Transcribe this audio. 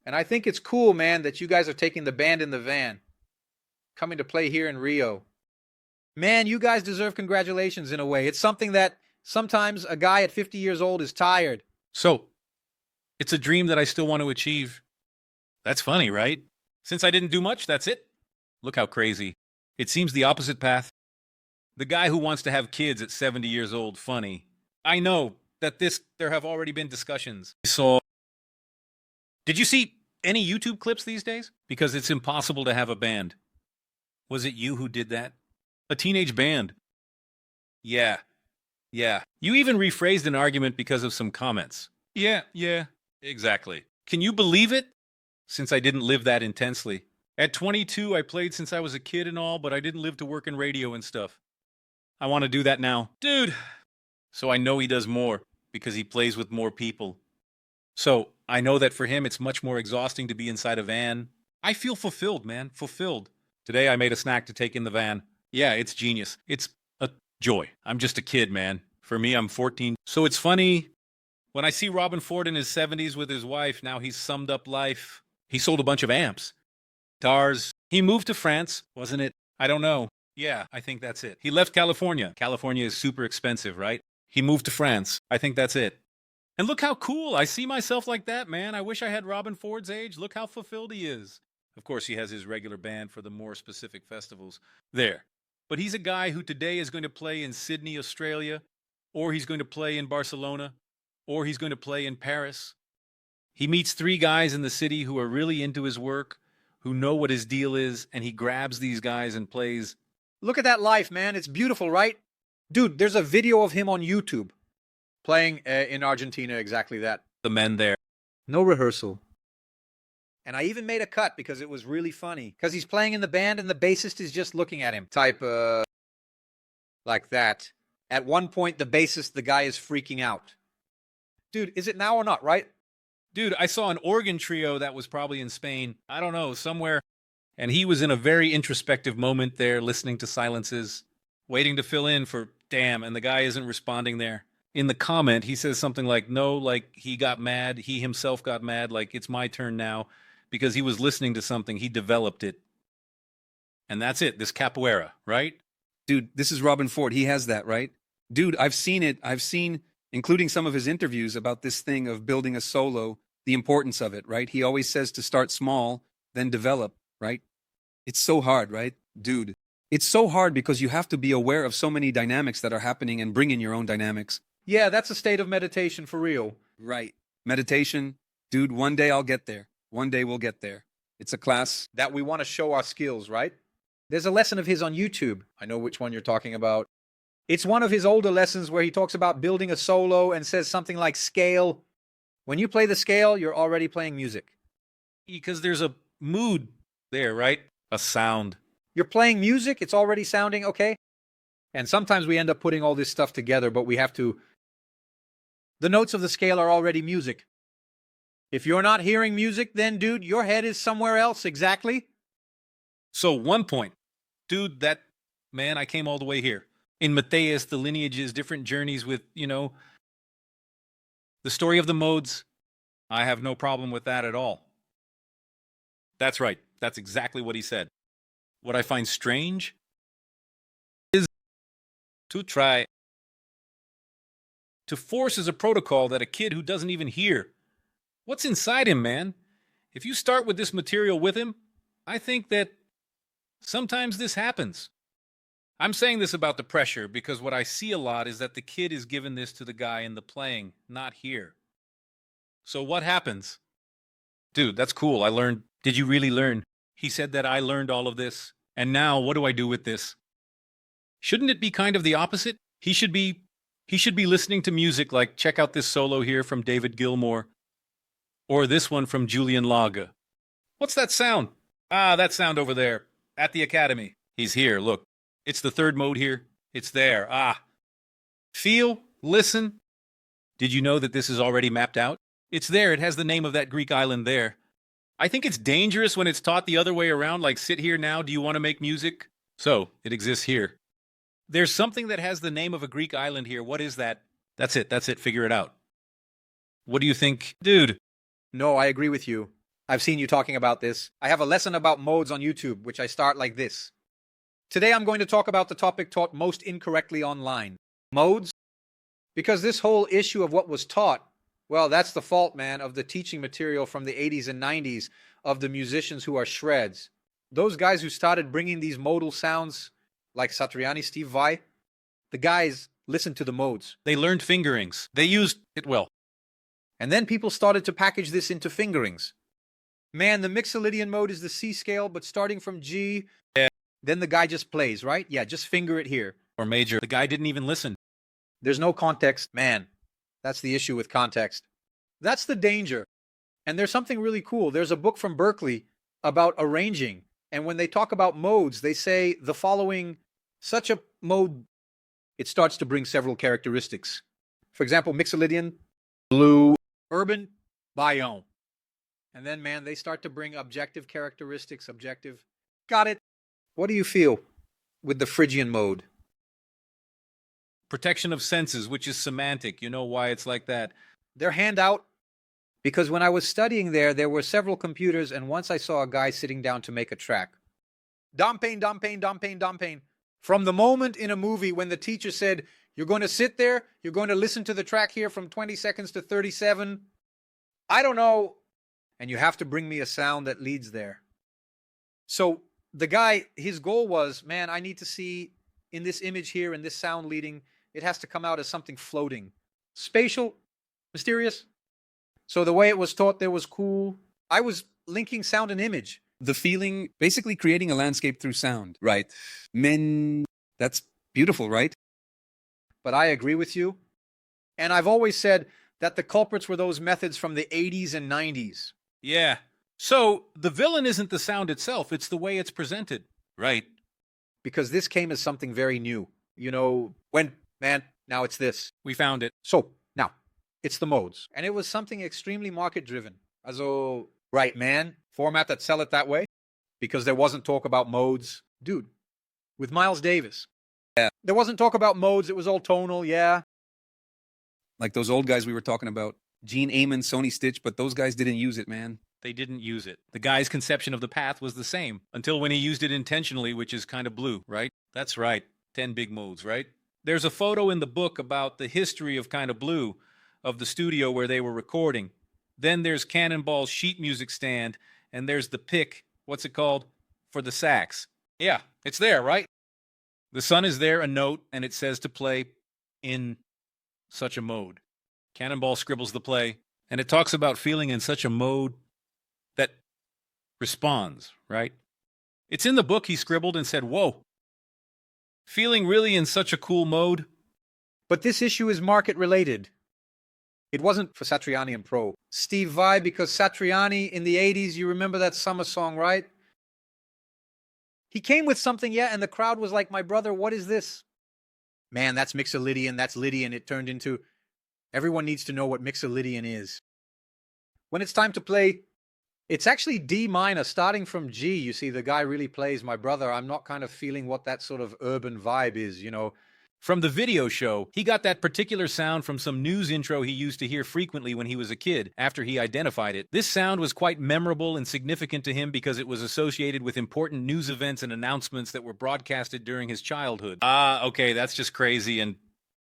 And I think it's cool, man, that you guys are taking the band in the van, coming to play here in Rio. Man, you guys deserve congratulations in a way. It's something that sometimes a guy at 50 years old is tired. So, it's a dream that I still want to achieve. That's funny, right? Since I didn't do much, that's it. Look how crazy. It seems the opposite path. The guy who wants to have kids at 70 years old, funny. I know that there have already been discussions. So, did you see any YouTube clips these days? Because it's impossible to have a band. Was it you who did that? A teenage band. Yeah. You even rephrased an argument because of some comments. Yeah, exactly. Can you believe it? Since I didn't live that intensely. At 22, I played since I was a kid and all, but I didn't live to work in radio and stuff. I want to do that now. Dude! So I know he does more, because he plays with more people. So I know that for him, it's much more exhausting to be inside a van. I feel fulfilled, man. Fulfilled. Today I made a snack to take in the van. Yeah, it's genius. It's a joy. I'm just a kid, man. For me, I'm 14. So it's funny, when I see Robin Ford in his 70s with his wife, now he's summed up life. He sold a bunch of amps. Guitars. He moved to France, wasn't it? I don't know. Yeah, I think that's it. He left California. California is super expensive, right? He moved to France. I think that's it. And look how cool. I see myself like that, man. I wish I had Robin Ford's age. Look how fulfilled he is. Of course, he has his regular band for the more specific festivals. There. But he's a guy who today is going to play in Sydney, Australia, or he's going to play in Barcelona, or he's going to play in Paris. He meets 3 guys in the city who are really into his work, who know what his deal is, and he grabs these guys and plays. Look at that life, man. It's beautiful, right? Dude, there's a video of him on YouTube playing in Argentina, exactly that. The men there. No rehearsal. And I even made a cut because it was really funny. Because he's playing in the band and the bassist is just looking at him. Type, like that. At one point, the bassist, the guy is freaking out. Dude, is it now or not, right? Dude, I saw an organ trio that was probably in Spain. I don't know, somewhere. And he was in a very introspective moment there, listening to silences, waiting to fill in for damn, and the guy isn't responding there. In the comment, he says something like, no, like he got mad, he himself got mad, like it's my turn now, because he was listening to something, he developed it. And that's it, this capoeira, right? Dude, this is Robin Ford. He has that, right? Dude, I've seen it. I've seen, including some of his interviews about this thing of building a solo, the importance of it, right? He always says to start small, then develop, right? It's so hard, right? Dude, it's so hard because you have to be aware of so many dynamics that are happening and bring in your own dynamics. Yeah, that's a state of meditation for real. Right. Meditation. Dude, one day I'll get there. One day we'll get there. It's a class that we want to show our skills, right? There's a lesson of his on YouTube. I know which one you're talking about. It's one of his older lessons where he talks about building a solo and says something like scale. When you play the scale, you're already playing music. Because there's a mood there, right? A sound. You're playing music, it's already sounding okay. And sometimes we end up putting all this stuff together, but we have to... The notes of the scale are already music. If you're not hearing music, then, dude, your head is somewhere else, exactly. So 1 point. Dude, man, I came all the way here. In Mateus, the lineages, different journeys with, the story of the modes, I have no problem with that at all. That's right. That's exactly what he said. What I find strange is to try to force as a protocol that a kid who doesn't even hear. What's inside him, man? If you start with this material with him, I think that sometimes this happens. I'm saying this about the pressure because what I see a lot is that the kid is giving this to the guy in the playing, not here. So what happens? Dude, that's cool. I learned. Did you really learn? He said that I learned all of this. And now what do I do with this? Shouldn't it be kind of the opposite? He should be listening to music like, check out this solo here from David Gilmour. Or this one from Julian Laga. What's that sound? Ah, that sound over there. At the Academy. He's here, look. It's the third mode here. It's there. Ah. Feel, listen. Did you know that this is already mapped out? It's there. It has the name of that Greek island there. I think it's dangerous when it's taught the other way around, like sit here now, do you want to make music? So, it exists here. There's something that has the name of a Greek island here. What is that? That's it. Figure it out. What do you think? Dude. No, I agree with you. I've seen you talking about this. I have a lesson about modes on YouTube, which I start like this. Today I'm going to talk about the topic taught most incorrectly online. Modes? Because this whole issue of what was taught, well, that's the fault, man, of the teaching material from the 80s and 90s of the musicians who are shreds. Those guys who started bringing these modal sounds, like Satriani, Steve Vai, the guys listened to the modes. They learned fingerings. They used it well. And then people started to package this into fingerings. Man, the Mixolydian mode is the C scale, but starting from G, yeah. Then the guy just plays, right? Yeah, just finger it here. Or major. The guy didn't even listen. There's no context. Man, that's the issue with context. That's the danger. And there's something really cool. There's a book from Berklee about arranging. And when they talk about modes, they say the following, such a mode, it starts to bring several characteristics. For example, Mixolydian, blue, urban, biome. And then, man, they start to bring objective characteristics, objective. Got it. What do you feel with the Phrygian mode? Protection of senses, which is semantic. You know why it's like that. Their handout, because when I was studying there were several computers, and once I saw a guy sitting down to make a track. Dom pain, dom pain, dom pain, dom pain. From the moment in a movie when the teacher said, you're going to sit there, you're going to listen to the track here from 20 seconds to 37. I don't know. And you have to bring me a sound that leads there. So the guy, his goal was, man, I need to see in this image here, in this sound leading, it has to come out as something floating. Spatial, mysterious. So the way it was taught there was cool. I was linking sound and image. The feeling, basically creating a landscape through sound. Right. Men, that's beautiful, right? But I agree with you. And I've always said that the culprits were those methods from the 80s and 90s. Yeah. So the villain isn't the sound itself, it's the way it's presented. Right. Because this came as something very new. You know, now it's this. We found it. So, now, it's the modes. And it was something extremely market-driven. Also, right, man, format that sell it that way. Because there wasn't talk about modes. Dude, with Miles Davis. Yeah. There wasn't talk about modes, it was all tonal, yeah. Like those old guys we were talking about. Gene Ammon, Sony Stitch, but those guys didn't use it, man. They didn't use it. The guy's conception of the path was the same, until when he used it intentionally, which is kind of blue, right? That's right. 10 big modes, right? There's a photo in the book about the history of Kind of Blue, of the studio where they were recording. Then there's Cannonball's sheet music stand, and there's the pick, what's it called? For the sax. Yeah, it's there, right? The sun is there, a note, and it says to play in such a mode. Cannonball scribbles the play, and it talks about feeling in such a mode that responds, right? It's in the book he scribbled and said, whoa, feeling really in such a cool mode. But this issue is market-related. It wasn't for Satriani and Pro. Steve Vai, because Satriani in the 80s, you remember that summer song, right? He came with something, yeah, and the crowd was like, my brother, what is this? Man, that's Mixolydian, that's Lydian. It turned into, everyone needs to know what Mixolydian is. When it's time to play, it's actually D minor, starting from G. You see, the guy really plays, my brother, I'm not kind of feeling what that sort of urban vibe is, you know. From the video show, he got that particular sound from some news intro he used to hear frequently when he was a kid, after he identified it. This sound was quite memorable and significant to him because it was associated with important news events and announcements that were broadcasted during his childhood. Okay, that's just crazy and